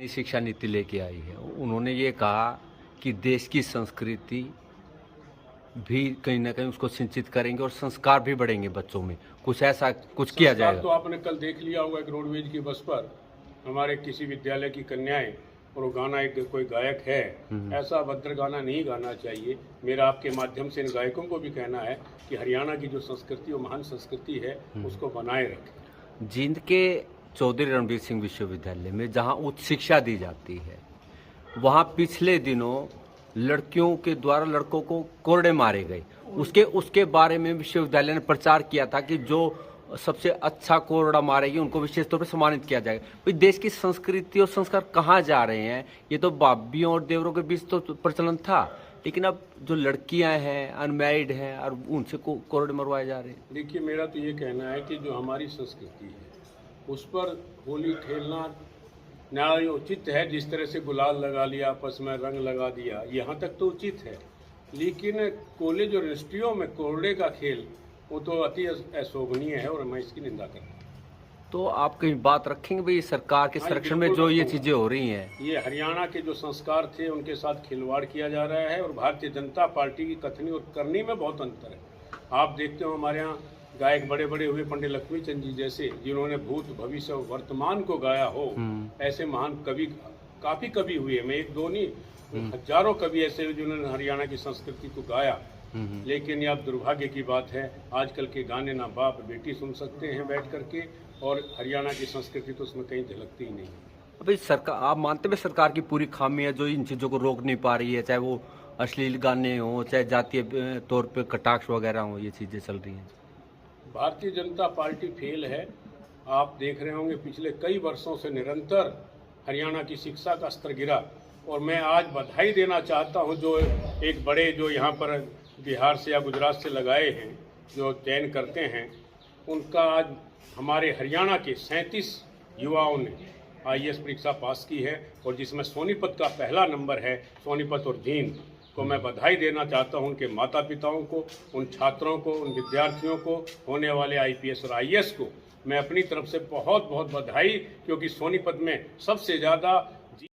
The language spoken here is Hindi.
नई शिक्षा नीति लेके आई है। उन्होंने ये कहा कि देश की संस्कृति भी कहीं ना कहीं उसको सिंचित करेंगे और संस्कार भी बढ़ेंगे बच्चों में। कुछ ऐसा कुछ किया जाएगा। तो आपने कल देख लिया होगा कि रोडवेज की बस पर हमारे किसी विद्यालय की कन्याएं और वो गाना एक कोई गायक है, ऐसा अभद्र गाना नहीं गाना चाहिए। मेरा आपके माध्यम से इन गायकों को भी कहना है कि हरियाणा की जो संस्कृति वो महान संस्कृति है, उसको बनाए रखें। जींद के चौधरी रणबीर सिंह विश्वविद्यालय में जहां उच्च शिक्षा दी जाती है, वहां पिछले दिनों लड़कियों के द्वारा लड़कों को कोरडे मारे गए। उसके बारे में विश्वविद्यालय ने प्रचार किया था कि जो सबसे अच्छा कोरडा मारेगी उनको विशेष तौर पर सम्मानित किया जाएगा। भाई देश की संस्कृति और संस्कार कहाँ जा रहे हैं? ये तो बाबियों और देवरों के बीच तो प्रचलन था, लेकिन अब जो लड़कियां हैं, अनमैरिड हैं, और उनसे कोरडे मरवाए जा रहे हैं। देखिए, मेरा तो ये कहना है कि जो हमारी संस्कृति है उस पर होली खेलना न्याय उचित है। जिस तरह से गुलाल लगा लिया, आपस में रंग लगा दिया, यहाँ तक तो उचित है। लेकिन कॉलेज और यूनिवर्सिटियों में कोरडे का खेल वो तो अति अशोभनीय है और मैं इसकी निंदा करता हूँ। तो आप कहीं बात रखेंगे भाई सरकार के संरक्षण में जो ये चीजें हो रही हैं? ये हरियाणा के जो संस्कार थे उनके साथ खिलवाड़ किया जा रहा है और भारतीय जनता पार्टी की कथनी और करनी में बहुत अंतर है। आप देखते हो हमारे यहाँ गायक बड़े बड़े हुए, पंडित लक्ष्मीचंद जी जैसे, जिन्होंने भूत भविष्य और वर्तमान को गाया हो, ऐसे महान कवि काफी कवि हुए। मैं एक दो नहीं, हजारों कवि ऐसे जिन्होंने हरियाणा की संस्कृति को गाया। लेकिन ये अब दुर्भाग्य की बात है, आजकल के गाने ना बाप बेटी सुन सकते हैं बैठ करके, और हरियाणा की संस्कृति तो उसमें कहीं झलकती ही नहीं। अभी सरकार, आप मानते हैं सरकार की पूरी खामी है जो इन चीज़ों को रोक नहीं पा रही है? चाहे वो अश्लील गाने हो, चाहे जातीय तौर पे कटाक्ष वगैरह हो, ये चीज़ें चल रही हैं। भारतीय जनता पार्टी फेल है। आप देख रहे होंगे पिछले कई वर्षों से निरंतर हरियाणा की शिक्षा का स्तर गिरा। और मैं आज बधाई देना चाहता हूं जो एक बड़े जो यहाँ पर बिहार से या गुजरात से लगाए हैं, जो चयन करते हैं, उनका आज हमारे हरियाणा के 37 युवाओं ने IAS परीक्षा पास की है, और जिसमें सोनीपत का पहला नंबर है। सोनीपत और जींद को मैं बधाई देना चाहता हूं, उनके माता पिताओं को, उन छात्रों को, उन विद्यार्थियों को, होने वाले IPS और IAS को मैं अपनी तरफ से बहुत बहुत बधाई, क्योंकि सोनीपत में सबसे ज़्यादा